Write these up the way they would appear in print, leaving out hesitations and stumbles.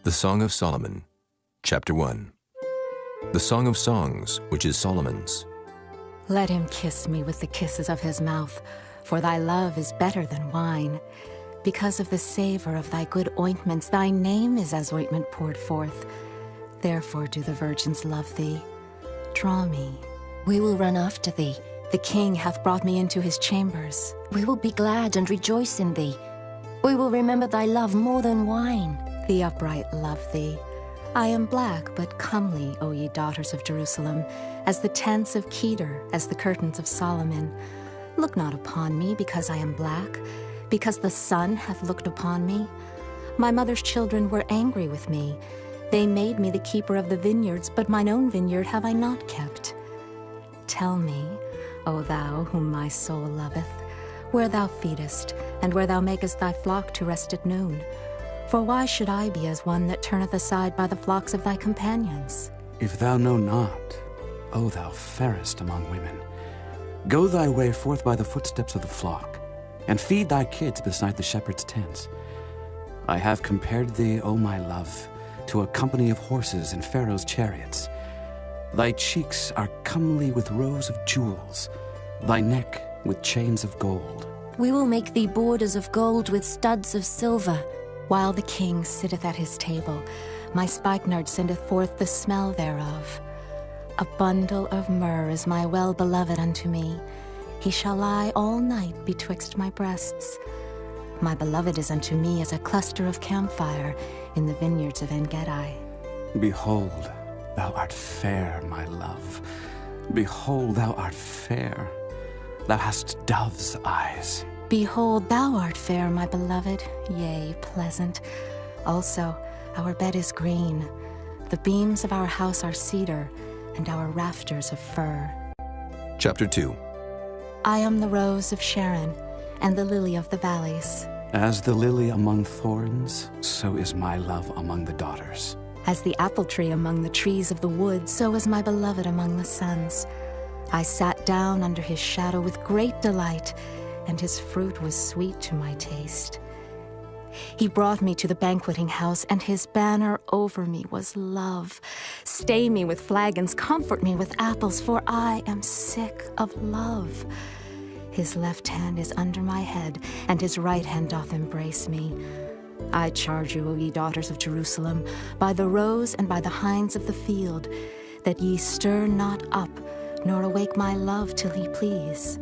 The Song of Solomon, Chapter 1. The Song of Songs, which is Solomon's. Let him kiss me with the kisses of his mouth, for thy love is better than wine. Because of the savor of thy good ointments, thy name is as ointment poured forth. Therefore do the virgins love thee. Draw me. We will run after thee. The king hath brought me into his chambers. We will be glad and rejoice in thee. We will remember thy love more than wine. The upright love thee. I am black, but comely, O ye daughters of Jerusalem, as the tents of Kedar, as the curtains of Solomon. Look not upon me because I am black, because the sun hath looked upon me. My mother's children were angry with me. They made me the keeper of the vineyards, but mine own vineyard have I not kept. Tell me, O thou whom my soul loveth, where thou feedest, and where thou makest thy flock to rest at noon. For why should I be as one that turneth aside by the flocks of thy companions? If thou know not, O thou fairest among women, go thy way forth by the footsteps of the flock, and feed thy kids beside the shepherd's tents. I have compared thee, O my love, to a company of horses in Pharaoh's chariots. Thy cheeks are comely with rows of jewels, thy neck with chains of gold. We will make thee borders of gold with studs of silver. While the king sitteth at his table, my spikenard sendeth forth the smell thereof. A bundle of myrrh is my well-beloved unto me. He shall lie all night betwixt my breasts. My beloved is unto me as a cluster of camphire in the vineyards of En-Gedi. Behold, thou art fair, my love. Behold, thou art fair. Thou hast dove's eyes. Behold, thou art fair, my beloved, yea, pleasant. Also, our bed is green. The beams of our house are cedar, and our rafters of fir. Chapter 2. I am the rose of Sharon, and the lily of the valleys. As the lily among thorns, so is my love among the daughters. As the apple tree among the trees of the wood, so is my beloved among the sons. I sat down under his shadow with great delight, and his fruit was sweet to my taste. He brought me to the banqueting house, and his banner over me was love. Stay me with flagons, comfort me with apples, for I am sick of love. His left hand is under my head, and his right hand doth embrace me. I charge you, O ye daughters of Jerusalem, by the roes and by the hinds of the field, that ye stir not up, nor awake my love till he please.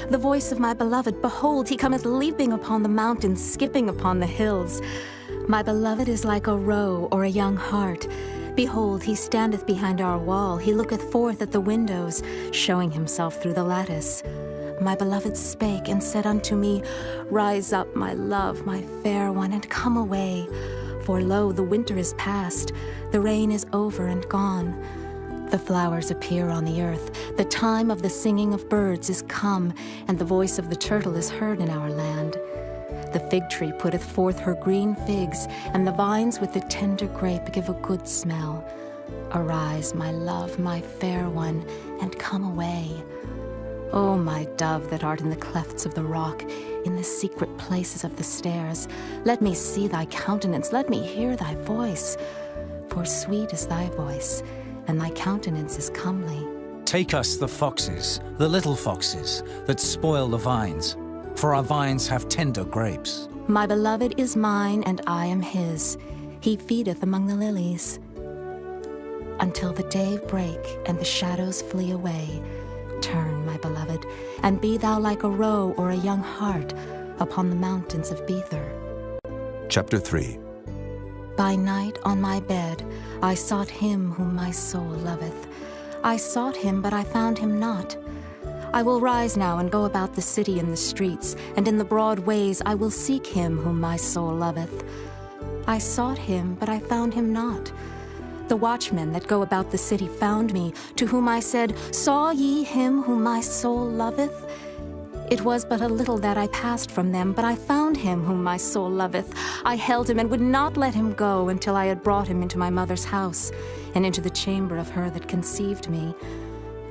The voice of my beloved, behold, he cometh leaping upon the mountains, skipping upon the hills. My beloved is like a roe or a young hart. Behold, he standeth behind our wall, he looketh forth at the windows, showing himself through the lattice. My beloved spake and said unto me, Rise up, my love, my fair one, and come away. For lo, the winter is past, the rain is over and gone. The flowers appear on the earth, the time of the singing of birds is come, and the voice of the turtle is heard in our land. The fig tree putteth forth her green figs, and the vines with the tender grape give a good smell. Arise, my love, my fair one, and come away. O my dove that art in the clefts of the rock, in the secret places of the stairs, let me see thy countenance, let me hear thy voice. For sweet is thy voice, and thy countenance is comely. Take us the foxes, the little foxes, that spoil the vines, for our vines have tender grapes. My beloved is mine, and I am his. He feedeth among the lilies. Until the day break, and the shadows flee away, turn, my beloved, and be thou like a roe or a young hart upon the mountains of Bether. Chapter 3. By night on my bed I sought him whom my soul loveth. I sought him, but I found him not. I will rise now and go about the city in the streets, and in the broad ways I will seek him whom my soul loveth. I sought him, but I found him not. The watchmen that go about the city found me, to whom I said, Saw ye him whom my soul loveth? It was but a little that I passed from them, but I found him whom my soul loveth. I held him and would not let him go until I had brought him into my mother's house, and into the chamber of her that conceived me.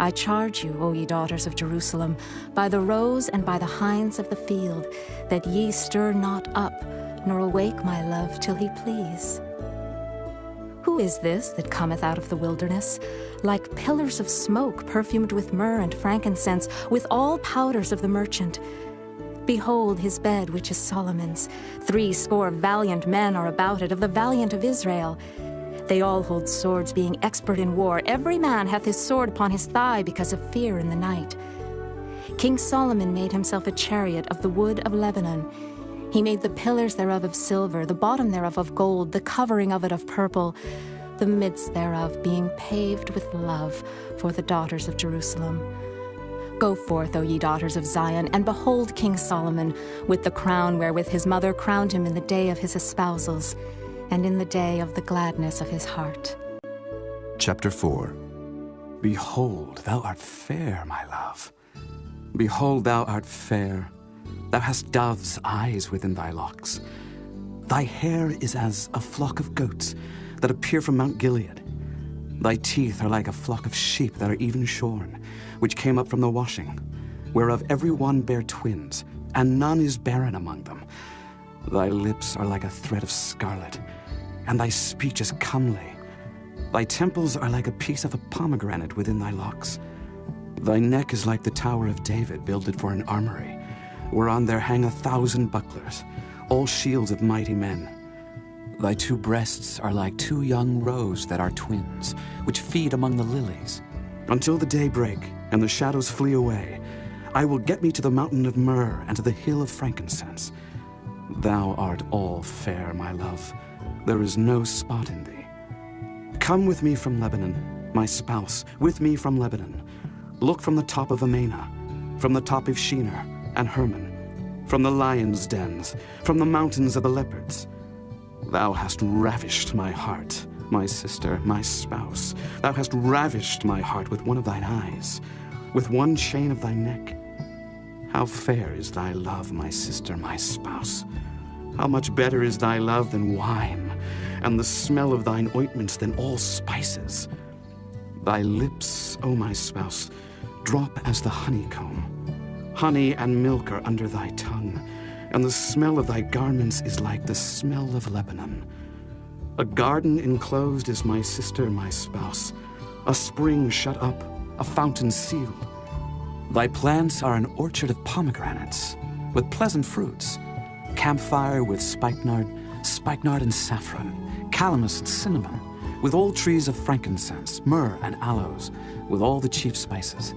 I charge you, O ye daughters of Jerusalem, by the roes and by the hinds of the field, that ye stir not up, nor awake my love till he please. Who is this that cometh out of the wilderness, like pillars of smoke perfumed with myrrh and frankincense, with all powders of the merchant? Behold his bed, which is Solomon's. 80 valiant men are about it, of the valiant of Israel. They all hold swords, being expert in war. Every man hath his sword upon his thigh, because of fear in the night. King Solomon made himself a chariot of the wood of Lebanon. He made the pillars thereof of silver, the bottom thereof of gold, the covering of it of purple, the midst thereof being paved with love for the daughters of Jerusalem. Go forth, O ye daughters of Zion, and behold King Solomon, with the crown wherewith his mother crowned him in the day of his espousals, and in the day of the gladness of his heart. Chapter 4. Behold, thou art fair, my love. Behold, thou art fair. Thou hast dove's eyes within thy locks. Thy hair is as a flock of goats that appear from Mount Gilead. Thy teeth are like a flock of sheep that are even shorn, which came up from the washing, whereof every one bare twins, and none is barren among them. Thy lips are like a thread of scarlet, and thy speech is comely. Thy temples are like a piece of a pomegranate within thy locks. Thy neck is like the tower of David, builded for an armory, whereon there hang 1,000 bucklers, all shields of mighty men. Thy 2 breasts are like 2 young roes that are twins, which feed among the lilies. Until the day break, and the shadows flee away, I will get me to the mountain of myrrh, and to the hill of frankincense. Thou art all fair, my love. There is no spot in thee. Come with me from Lebanon, my spouse, with me from Lebanon. Look from the top of Amana, from the top of Shinar and Hermon, from the lions' dens, from the mountains of the leopards. Thou hast ravished my heart, my sister, my spouse. Thou hast ravished my heart with one of thine eyes, with one chain of thy neck. How fair is thy love, my sister, my spouse. How much better is thy love than wine, and the smell of thine ointments than all spices. Thy lips, O my spouse, drop as the honeycomb. Honey and milk are under thy tongue, and the smell of thy garments is like the smell of Lebanon. A garden enclosed is my sister, my spouse, a spring shut up, a fountain sealed. Thy plants are an orchard of pomegranates, with pleasant fruits, camphire with spikenard and saffron, calamus and cinnamon, with all trees of frankincense, myrrh and aloes, with all the chief spices.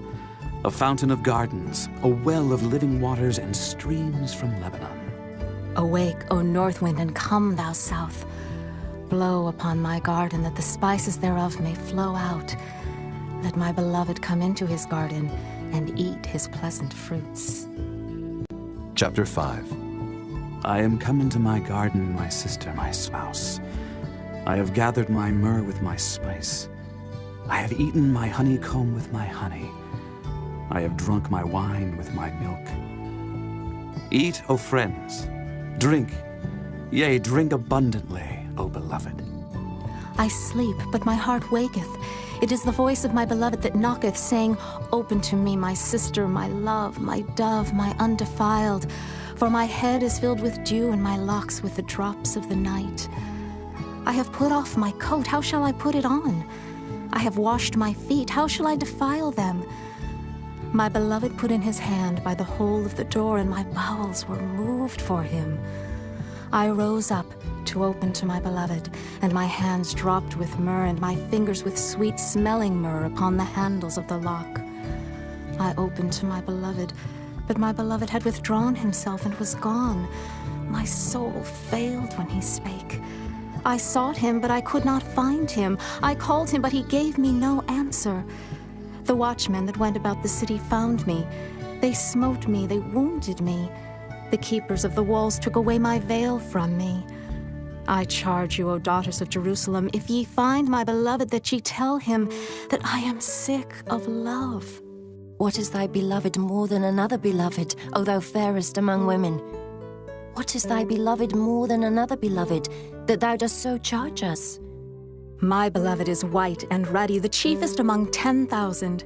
A fountain of gardens, a well of living waters, and streams from Lebanon. Awake, O north wind, and come, thou south. Blow upon my garden, that the spices thereof may flow out. Let my beloved come into his garden, and eat his pleasant fruits. Chapter 5. I am come into my garden, my sister, my spouse. I have gathered my myrrh with my spice. I have eaten my honeycomb with my honey. I have drunk my wine with my milk. Eat, O friends, drink, yea, drink abundantly, O beloved. I sleep, but my heart waketh. It is the voice of my beloved that knocketh, saying, Open to me, my sister, my love, my dove, my undefiled. For my head is filled with dew, and my locks with the drops of the night. I have put off my coat, how shall I put it on? I have washed my feet, how shall I defile them? My beloved put in his hand by the hole of the door, and my bowels were moved for him. I rose up to open to my beloved, and my hands dropped with myrrh, and my fingers with sweet-smelling myrrh upon the handles of the lock. I opened to my beloved, but my beloved had withdrawn himself and was gone. My soul failed when he spake. I sought him, but I could not find him. I called him, but he gave me no answer. The watchmen that went about the city found me. They smote me, they wounded me. The keepers of the walls took away my veil from me. I charge you, O daughters of Jerusalem, if ye find my beloved, that ye tell him that I am sick of love. What is thy beloved more than another beloved, O thou fairest among women? What is thy beloved more than another beloved, that thou dost so charge us? My beloved is white and ruddy, the chiefest among 10,000.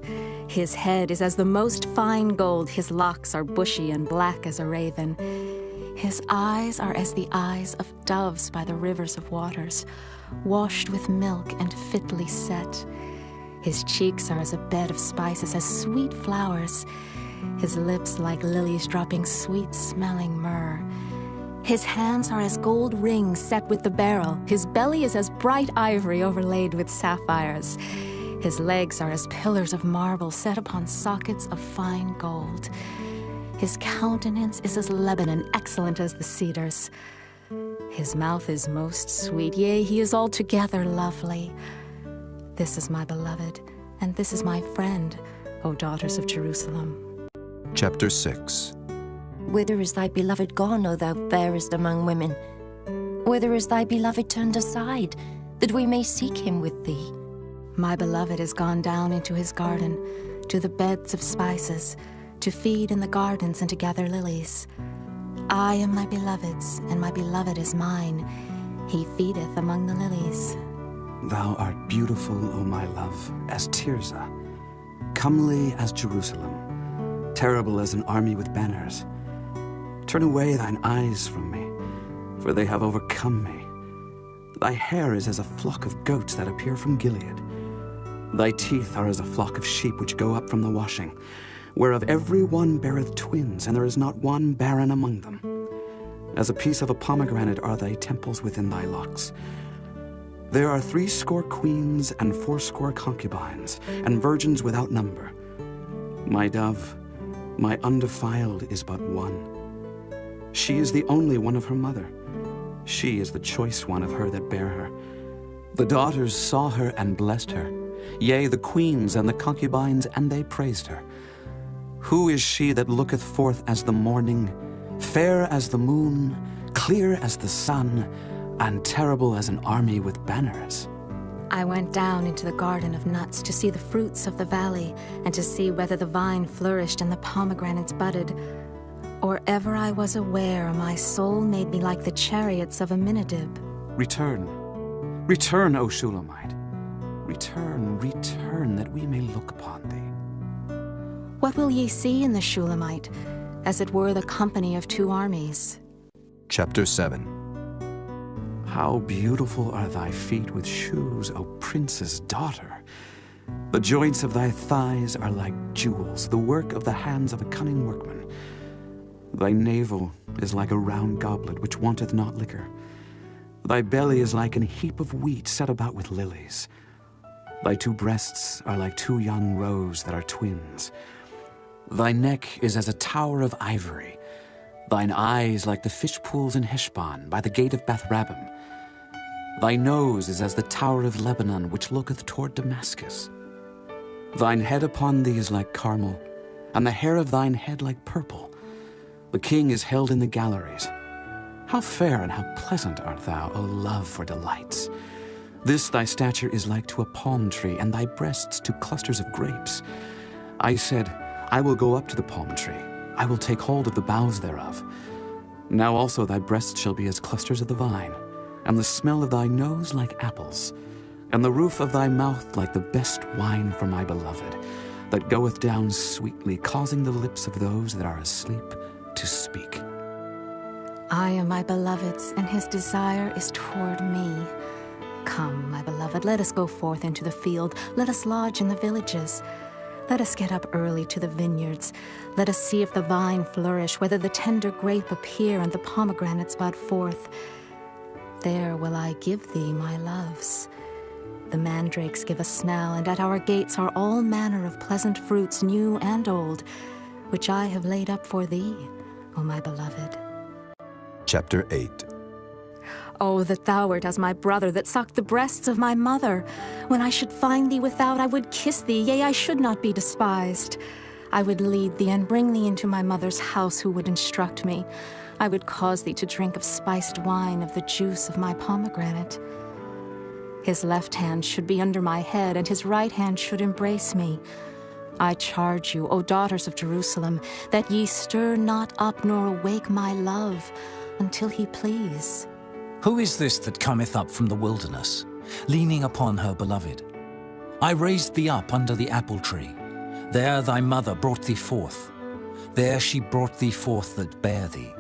His head is as the most fine gold, his locks are bushy and black as a raven. His eyes are as the eyes of doves by the rivers of waters, washed with milk and fitly set. His cheeks are as a bed of spices, as sweet flowers. His lips like lilies dropping sweet-smelling myrrh. His hands are as gold rings set with the beryl. His belly is as bright ivory overlaid with sapphires. His legs are as pillars of marble set upon sockets of fine gold. His countenance is as Lebanon, excellent as the cedars. His mouth is most sweet, yea, he is altogether lovely. This is my beloved, and this is my friend, O daughters of Jerusalem. Chapter 6. Whither is thy beloved gone, O thou fairest among women? Whither is thy beloved turned aside, that we may seek him with thee? My beloved is gone down into his garden, to the beds of spices, to feed in the gardens and to gather lilies. I am my beloved's, and my beloved is mine. He feedeth among the lilies. Thou art beautiful, O my love, as Tirzah, comely as Jerusalem, terrible as an army with banners. Turn away thine eyes from me, for they have overcome me. Thy hair is as a flock of goats that appear from Gilead. Thy teeth are as a flock of sheep which go up from the washing, whereof every one beareth twins, and there is not one barren among them. As a piece of a pomegranate are thy temples within thy locks. There are 80 queens and 80 concubines, and virgins without number. My dove, my undefiled, is but one. She is the only one of her mother. She is the choice one of her that bare her. The daughters saw her and blessed her, yea, the queens and the concubines, and they praised her. Who is she that looketh forth as the morning, fair as the moon, clear as the sun, and terrible as an army with banners? I went down into the garden of nuts to see the fruits of the valley, and to see whether the vine flourished and the pomegranates budded. Or ever I was aware, my soul made me like the chariots of Aminadab. Return, return, O Shulamite. Return, return, that we may look upon thee. What will ye see in the Shulamite? As it were the company of 2 armies. Chapter 7. How beautiful are thy feet with shoes, O prince's daughter! The joints of thy thighs are like jewels, the work of the hands of a cunning workman. Thy navel is like a round goblet which wanteth not liquor. Thy belly is like an heap of wheat set about with lilies. Thy 2 breasts are like 2 young roes that are twins. Thy neck is as a tower of ivory. Thine eyes like the fish pools in Heshbon by the gate of Beth-rabbim. Thy nose is as the tower of Lebanon which looketh toward Damascus. Thine head upon thee is like Carmel, and the hair of thine head like purple. The king is held in the galleries. How fair and how pleasant art thou, O love, for delights! This thy stature is like to a palm tree, and thy breasts to clusters of grapes. I said, I will go up to the palm tree. I will take hold of the boughs thereof. Now also thy breasts shall be as clusters of the vine, and the smell of thy nose like apples, and the roof of thy mouth like the best wine for my beloved, that goeth down sweetly, causing the lips of those that are asleep to speak. I am my beloved's, and his desire is toward me. Come, my beloved, let us go forth into the field. Let us lodge in the villages. Let us get up early to the vineyards. Let us see if the vine flourish, whether the tender grape appear and the pomegranates bud forth. There will I give thee my loves. The mandrakes give a smell, and at our gates are all manner of pleasant fruits, new and old, which I have laid up for thee, O my beloved. Chapter 8. Oh, that thou wert as my brother, that sucked the breasts of my mother. When I should find thee without, I would kiss thee, yea, I should not be despised. I would lead thee and bring thee into my mother's house, who would instruct me. I would cause thee to drink of spiced wine, of the juice of my pomegranate. His left hand should be under my head, and his right hand should embrace me. I charge you, O daughters of Jerusalem, that ye stir not up nor awake my love, until he please. Who is this that cometh up from the wilderness, leaning upon her beloved? I raised thee up under the apple tree. There thy mother brought thee forth. There she brought thee forth that bare thee.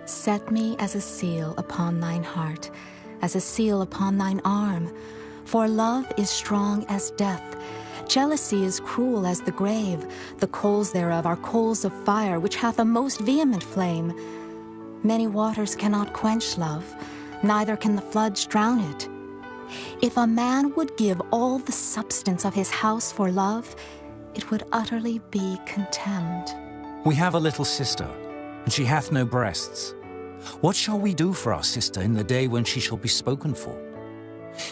Set me as a seal upon thine heart, as a seal upon thine arm. For love is strong as death. Jealousy is cruel as the grave. The coals thereof are coals of fire, which hath a most vehement flame. Many waters cannot quench love, neither can the floods drown it. If a man would give all the substance of his house for love, it would utterly be contemned. We have a little sister, and she hath no breasts. What shall we do for our sister in the day when she shall be spoken for?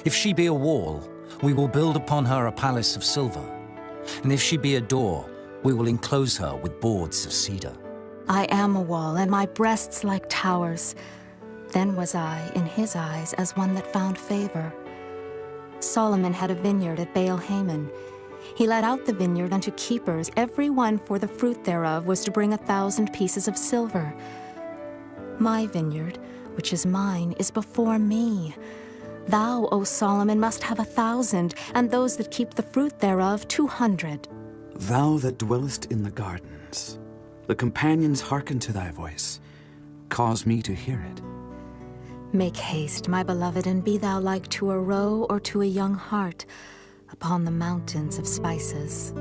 If she be a wall, we will build upon her a palace of silver. And if she be a door, we will enclose her with boards of cedar. I am a wall, and my breasts like towers. Then was I, in his eyes, as one that found favor. Solomon had a vineyard at Baal-Hamon. He let out the vineyard unto keepers. Every one for the fruit thereof was to bring 1,000 pieces of silver. My vineyard, which is mine, is before me. Thou, O Solomon, must have 1,000, and those that keep the fruit thereof 200. Thou that dwellest in the gardens, the companions hearken to thy voice. Cause me to hear it. Make haste, my beloved, and be thou like to a roe or to a young hart upon the mountains of spices.